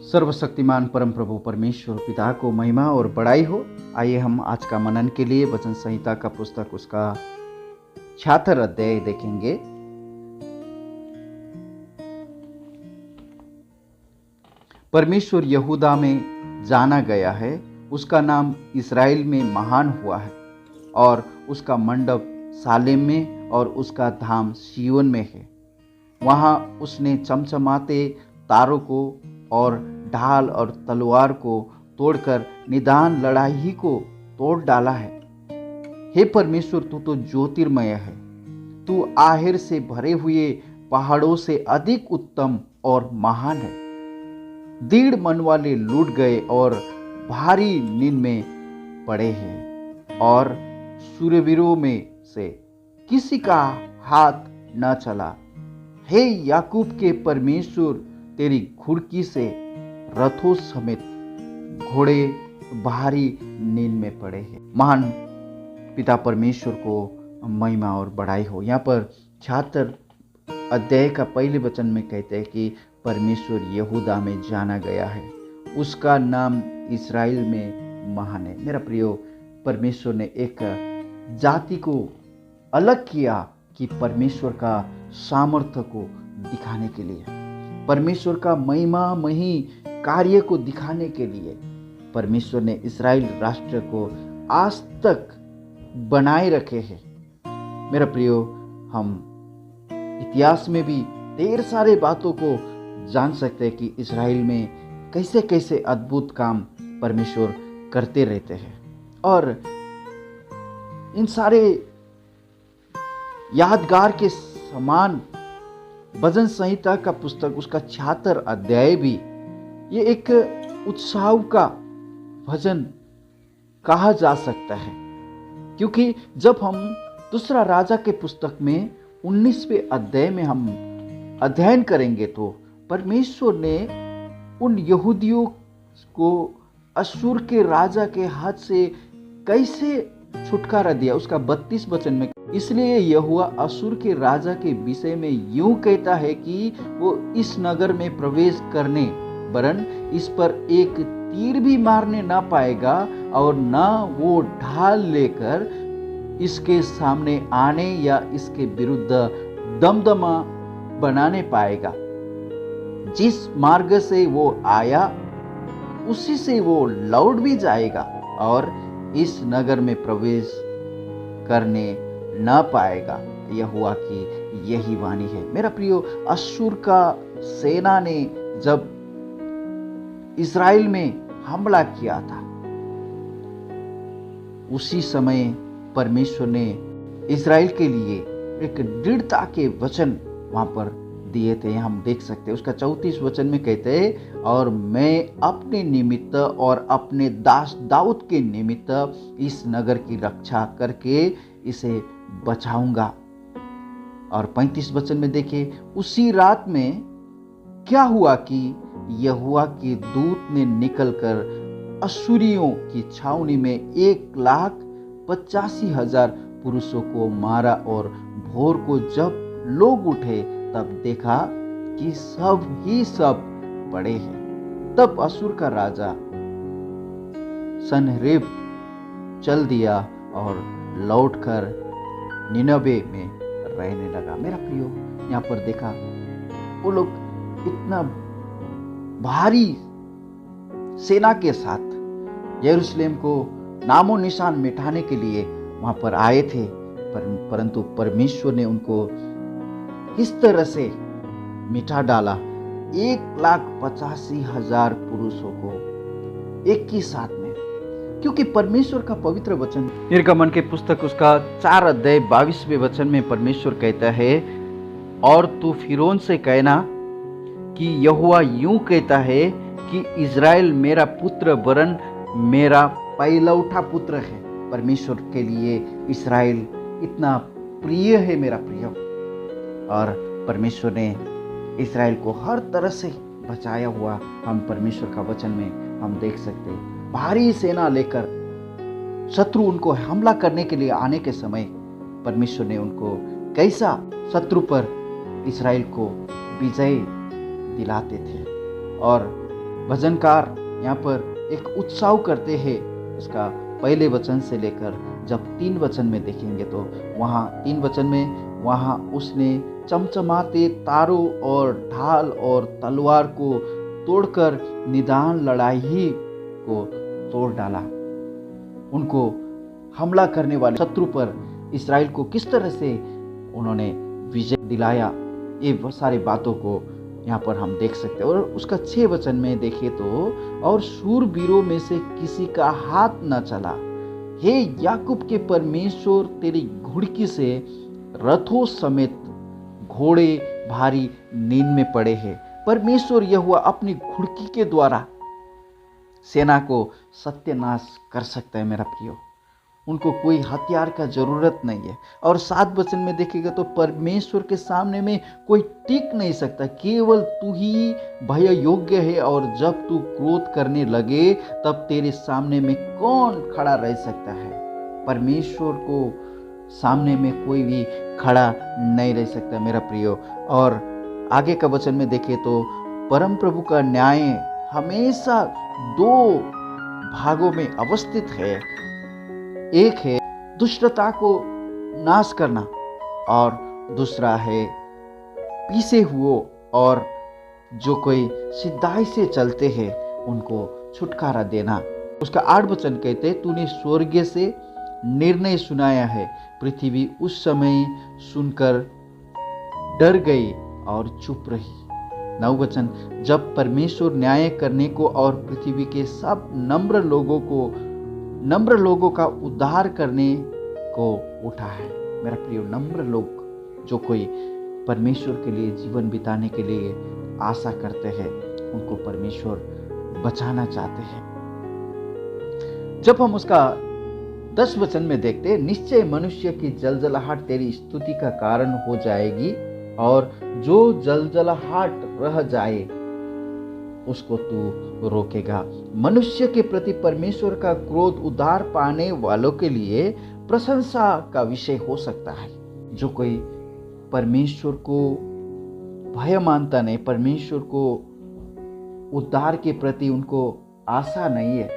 सर्वशक्तिमान परम प्रभु परमेश्वर पिता को महिमा और बड़ाई हो। आइए हम आज का मनन के लिए वचन संहिता का पुस्तक उसका 76 अध्याय देखेंगे। परमेश्वर यहूदा में जाना गया है, उसका नाम इस्राएल में महान हुआ है, और उसका मंडप सालेम में और उसका धाम सिय्योन में है। वहाँ उसने चमचमाते तारों को और ढाल और तलवार को तोड़कर निदान लड़ाई को तोड़ डाला है। हे परमेश्वर, तू तो ज्योतिर्मय है, तू आहेर से भरे हुए पहाड़ों से अधिक उत्तम और महान है। दृढ़ मन वाले लूट गए और भारी नींद में पड़े हैं, और सूरवीरों में से किसी का हाथ न चला। हे याकूब के परमेश्वर, तेरी घुड़की से रथों समेत घोड़े भारी नींद में पड़े हैं। महान पिता परमेश्वर को महिमा और बड़ाई हो। यहाँ पर 76 अध्याय का पहले वचन में कहते हैं कि परमेश्वर यहूदा में जाना गया है, उसका नाम इस्राएल में महान है। मेरा प्रियो, परमेश्वर ने एक जाति को अलग किया कि परमेश्वर का सामर्थ्य को दिखाने के लिए, परमेश्वर का महिमामयी कार्य को दिखाने के लिए परमेश्वर ने इस्राएल राष्ट्र को आज तक बनाए रखे हैं। मेरा प्रियो, हम इतिहास में भी ढेर सारे बातों को जान सकते हैं कि इस्राएल में कैसे कैसे अद्भुत काम परमेश्वर करते रहते हैं। और इन सारे यादगार के समान भजन संहिता का पुस्तक उसका 76 अध्याय भी ये एक उत्सव का भजन कहा जा सकता है, क्योंकि जब हम दूसरा राजा के पुस्तक में 19वें अध्याय में हम अध्ययन करेंगे तो परमेश्वर ने उन यहूदियों को अश्शूर के राजा के हाथ से कैसे छुटकारा दिया, उसका 32 वचन में। इसलिए यहोवा अश्शूर के राजा के विषय में यूं कहता है कि वो इस नगर में प्रवेश करने वरन इस पर एक तीर भी मारने ना पाएगा, और ना वो ढाल लेकर इसके सामने आने या इसके विरुद्ध दमदमा बनाने पाएगा। जिस मार्ग से वो आया उसी से वो लौट भी जाएगा, और इस नगर में प्रवेश करने न पाएगा। यहोवा की यही वाणी है। मेरा प्रियो, अश्शूर का सेना ने जब इस्राएल में हमला किया था, उसी समय परमेश्वर ने इस्राएल के लिए एक दृढ़ता के वचन वहां पर दिए थे। हम देख सकते हैं उसका 34 वचन में कहते हैं, और मैं अपने निमित्त और अपने दास दाऊद के निमित्त इस नगर की रक्षा करके इसे बचाऊंगा। और 35 वचन में देखिए, उसी रात में क्या हुआ कि यहोवा के दूत ने निकलकर अश्शूरियों की छावनी में 1,85,000 पुरुषों को मारा, और भोर को जब लोग उठे तब देखा कि सब ही सब पड़े हैं। तब अश्शूर का राजा सनहेरीब चल दिया और लौटकर निनवे में रहने लगा। मेरा प्रियो, यहाँ पर देखा वो लोग इतना भारी सेना के साथ यरूशलेम को नामो निशान मिटाने के लिए वहां पर आए थे, परंतु परमेश्वर ने उनको किस तरह से मिटा डाला। 1,85,000 पुरुषों को एक ही साथ में, क्योंकि परमेश्वर का पवित्र वचन निर्गमन के पुस्तक उसका 4 अध्याय 22वें वचन में परमेश्वर कहता है, और तू फिरौन से कहना कि यहोवा यूं कहता है कि इज़राइल मेरा पुत्र वरन मेरा पहलौठा पुत्र है। परमेश्वर के लिए इस्राएल इतना प्रिय है मेरा प्रिय, और परमेश्वर ने इस्राएल को हर तरह से बचाया हुआ हम परमेश्वर का वचन में हम देख सकते हैं। भारी सेना लेकर शत्रु उनको हमला करने के लिए आने के समय परमेश्वर ने उनको कैसा शत्रु पर इस्राएल को विजय दिलाते थे। और भजनकार यहाँ पर एक उत्सव करते हैं। उसका पहले वचन से लेकर जब 3 वचन में देखेंगे तो वहाँ 3 वचन में वहाँ उसने चमचमाते तारों और ढाल और तलवार को तोड़कर निदान लड़ाई को तोड़ डाला। उनको हमला करने वाले शत्रु पर इस्राएल को किस तरह से उन्होंने विजय दिलाया, ये सारी बातों को यहाँ पर हम देख सकते हैं। और उसका 6 वचन में देखें तो और शूरवीरों में से किसी का हाथ न चला। हे याकूब के परमेश्वर, तेरी घुड़की से रथों समेत घोड़े भारी नींद में पड़े हैं। परमेश्वर यहोवा अपनी घुड़की के द्वारा सेना को सत्यानाश कर सकता है मेरा प्रियो। उनको कोई हथियार का जरूरत नहीं है। और 7 वचन में देखेगा तो परमेश्वर के सामने में कोई टिक नहीं सकता, केवल तू ही भय योग्य है। और जब तू क्रोध करने लगे तब तेरे सामने में कौन खड़ा रह सकता है। परमेश्वर को सामने में कोई भी खड़ा नहीं रह सकता मेरा प्रियो। और आगे का वचन में देखें तो परम प्रभु का न्याय हमेशा 2 भागों में अवस्थित है। एक है दुष्टता को नाश करना और दूसरा है पीसे हुए और जो कोई सिद्धाई से चलते हैं उनको छुटकारा देना। उसका 8 वचन कहते हैं, तूने स्वर्ग से निर्णय सुनाया है। पृथ्वी उस समय सुनकर डर गई और चुप रही। 9 वचन, जब परमेश्वर न्याय करने को और पृथ्वी के सब नम्र लोगों का उद्धार करने को उठा है। मेरा प्रिय, नम्र लोग जो कोई परमेश्वर के लिए जीवन बिताने के लिए आशा करते हैं, उनको परमेश्वर बचाना चाहते हैं। जब हम उसका 10 वचन में देखते हैं, निश्चय मनुष्य की जलजलाहट तेरी स्तुति का कारण हो जाएगी और जो जलजलाहट रह जाए उसको तू रोकेगा। मनुष्य के प्रति परमेश्वर का क्रोध उद्धार पाने वालों के लिए प्रशंसा का विषय हो सकता है। जो कोई परमेश्वर को भय मानता नहीं, परमेश्वर को उद्धार के प्रति उनको आशा नहीं है,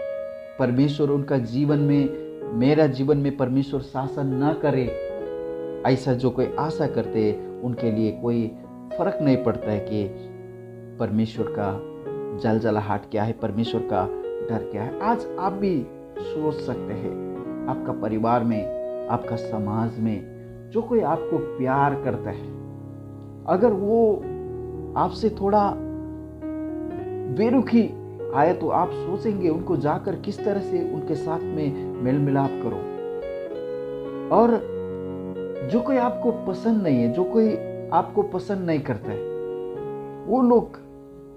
परमेश्वर उनका जीवन में, मेरा जीवन में परमेश्वर शासन न करे, ऐसा जो कोई आशा करते उनके लिए कोई फर्क नहीं पड़ता है कि परमेश्वर का जलजलाहट क्या है, परमेश्वर का डर क्या है। आज आप भी सोच सकते हैं, आपका परिवार में, आपका समाज में जो कोई आपको प्यार करता है, अगर वो आपसे थोड़ा बेरुखी आए तो आप सोचेंगे उनको जाकर किस तरह से उनके साथ में मेल मिलाप करो। और जो कोई आपको पसंद नहीं है, जो कोई आपको पसंद नहीं करता है, वो लोग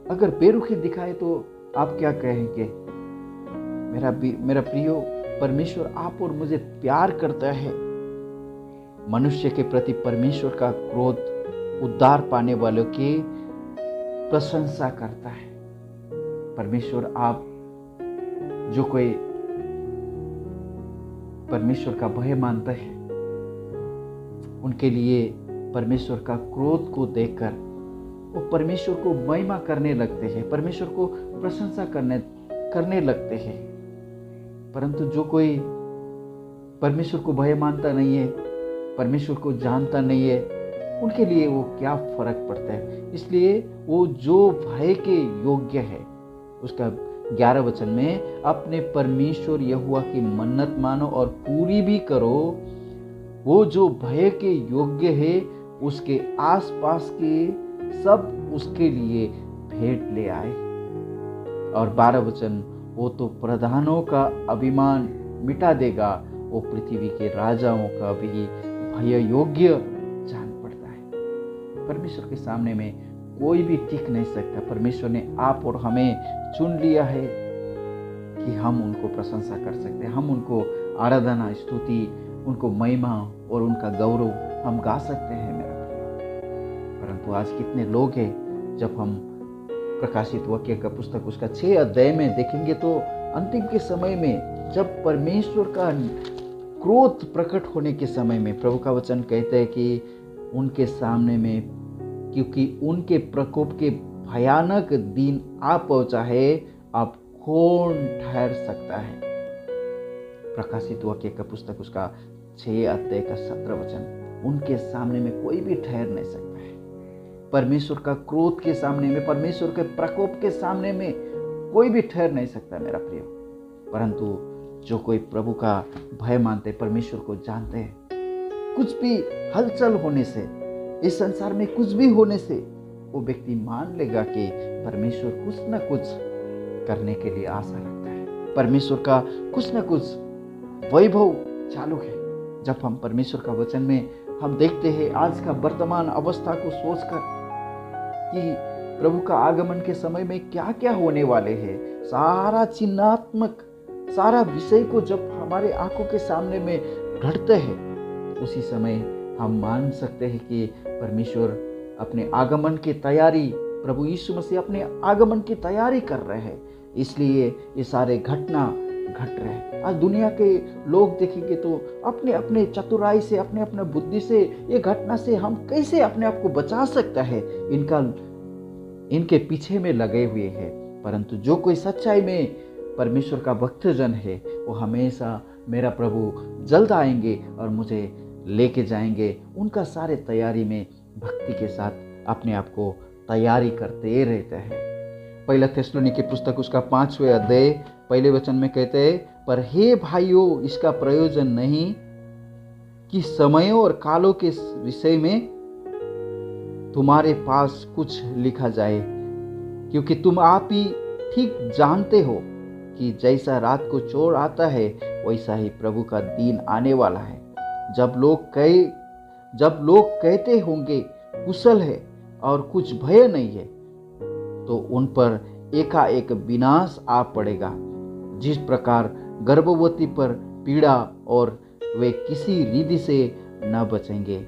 अगर बेरुखी दिखाए तो आप क्या कहेंगे? मेरा प्रियो, परमेश्वर आप और मुझे प्यार करता है। मनुष्य के प्रति परमेश्वर का क्रोध उद्धार पाने वालों की प्रशंसा करता है। परमेश्वर, आप जो कोई परमेश्वर का भय मानता है, उनके लिए परमेश्वर का क्रोध को देखकर वो परमेश्वर को महिमा करने लगते हैं, परमेश्वर को प्रशंसा करने लगते हैं। परंतु जो कोई परमेश्वर को भय मानता नहीं है, परमेश्वर को जानता नहीं है, उनके लिए वो क्या फर्क पड़ता है। इसलिए वो जो भय के योग्य है, उसका 11 वचन में, अपने परमेश्वर यहोवा की मन्नत मानो और पूरी भी करो। वो जो भय के योग्य है, उसके आसपास के सब उसके लिए भेंट ले आए। और 12 वचन, वो तो प्रधानों का अभिमान मिटा देगा, वो पृथ्वी के राजाओं का भी भय योग्य जान पड़ता है। परमेश्वर के सामने में कोई भी टिक नहीं सकता। परमेश्वर ने आप और हमें चुन लिया है कि हम उनको प्रशंसा कर सकते हैं, हम उनको आराधना, स्तुति, उनको महिमा और उनका गौरव हम गा सकते हैं मेरा। परंतु आज कितने लोग हैं, जब हम प्रकाशित वाक्य का पुस्तक उसका 6 अध्याय में देखेंगे तो अंतिम के समय में, जब परमेश्वर का क्रोध प्रकट होने के समय में, प्रभु का वचन कहता है कि उनके सामने में, क्योंकि उनके प्रकोप के भयानक दिन आ पहुंचा है, अब कौन ठहर सकता है। प्रकाशित वाक्य का पुस्तक उसका 6 अध्याय का 17 वचन, उनके सामने में कोई भी ठहर नहीं सकता है। परमेश्वर का क्रोध के सामने में, परमेश्वर के प्रकोप के सामने में कोई भी ठहर नहीं सकता मेरा प्रिय। परंतु जो कोई प्रभु का भय मानते, परमेश्वर को जानते हैं, कुछ भी हलचल होने से, इस संसार में कुछ भी होने से, वो व्यक्ति मान लेगा कि परमेश्वर कुछ न कुछ करने के लिए आशा रखता है। परमेश्वर का कुछ न कुछ वैभव चालू है। जब हम परमेश्वर का वचन में हम देखते हैं आज का वर्तमान अवस्था को सोचकर कि प्रभु का आगमन के समय में क्या क्या होने वाले हैं, सारा चिन्हात्मक सारा विषय को जब हमारे आंखों के सामने में घटते हैं, उसी समय हम मान सकते हैं कि परमेश्वर अपने आगमन की तैयारी, प्रभु यीशु मसीह अपने आगमन की तैयारी कर रहे हैं। इसलिए ये सारे घटना घट रहे हैं। आज दुनिया के लोग देखेंगे तो अपने अपने चतुराई से, अपने अपने बुद्धि से, ये घटना से हम कैसे अपने आप को बचा सकता है, इनके पीछे में लगे हुए हैं। परंतु जो कोई सच्चाई में परमेश्वर का भक्तजन है, वो हमेशा मेरा प्रभु जल्द आएंगे और मुझे लेके जाएंगे। उनका सारे तैयारी में भक्ति के साथ अपने आप को तैयारी करते रहते हैं। पहला थिस्सलुनीके पुस्तक उसका 5वें अध्याय पहले वचन में कहते हैं, पर हे भाइयों, इसका प्रयोजन नहीं कि समयों और कालों के विषय में तुम्हारे पास कुछ लिखा जाए, क्योंकि तुम आप ही ठीक जानते हो कि जैसा रात को चोर आता है, वैसा ही प्रभु का दिन आने वाला है। जब लोग कहते होंगे कुशल है और कुछ भय नहीं है, तो उन पर एकाएक विनाश आ पड़ेगा। जिस प्रकार गर्भवती पर पीड़ा और वे किसी रीति से न बचेंगे।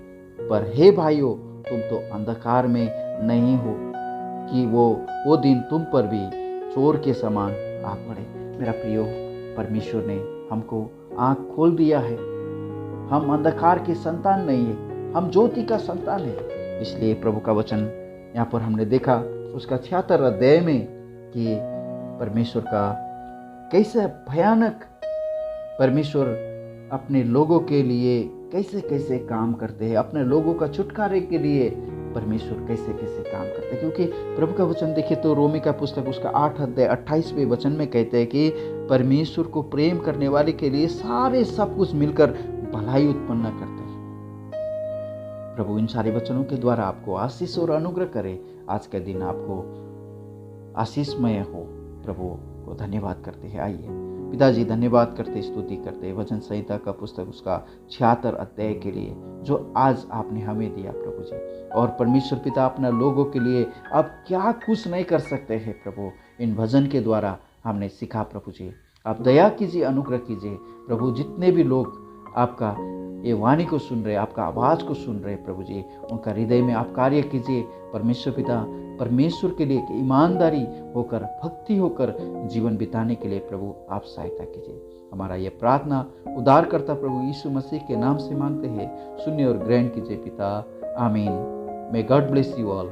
पर हे भाइयों, तुम तो अंधकार में नहीं हो कि वो दिन तुम पर भी चोर के समान आ पड़े। मेरा प्रियो, परमेश्वर ने हमको आँख खोल दिया है। हम अंधकार के संतान नहीं है, हम ज्योति का संतान है। इसलिए प्रभु का वचन यहाँ पर हमने देखा उसका 76 अध्याय में कि परमेश्वर का कैसे भयानक, परमेश्वर अपने लोगों के लिए कैसे कैसे काम करते हैं, अपने लोगों का छुटकारे के लिए परमेश्वर कैसे कैसे काम करते हैं। क्योंकि प्रभु का वचन देखिए तो रोमी का पुस्तक उसका 8 अध्याय 28वें वचन में कहते हैं कि परमेश्वर को प्रेम करने वाले के लिए सारे सब कुछ मिलकर भलाई उत्पन्न करते हैं। प्रभु इन सारे वचनों के द्वारा आपको आशीष और अनुग्रह करे। आज का दिन आपको आशीषमय हो। प्रभु को धन्यवाद करते हैं। आइए पिताजी धन्यवाद करते, स्तुति करते वचन संहिता का पुस्तक उसका 76 अध्याय के लिए जो आज आपने हमें दिया प्रभु जी। और परमेश्वर पिता अपना लोगों के लिए आप क्या कुछ नहीं कर सकते हैं प्रभु, इन भजन के द्वारा हमने सीखा प्रभु जी। आप दया कीजिए, अनुग्रह कीजिए प्रभु। जितने भी लोग आपका ये वाणी को सुन रहे, आपका आवाज़ को सुन रहे प्रभु जी, उनका हृदय में आप कार्य कीजिए परमेश्वर पिता। परमेश्वर के लिए ईमानदारी होकर, भक्ति होकर जीवन बिताने के लिए प्रभु आप सहायता कीजिए। हमारा ये प्रार्थना उद्धारकर्ता प्रभु यीशु मसीह के नाम से मांगते हैं। सुनिए और ग्रहण कीजिए पिता, आमीन। May God bless you all.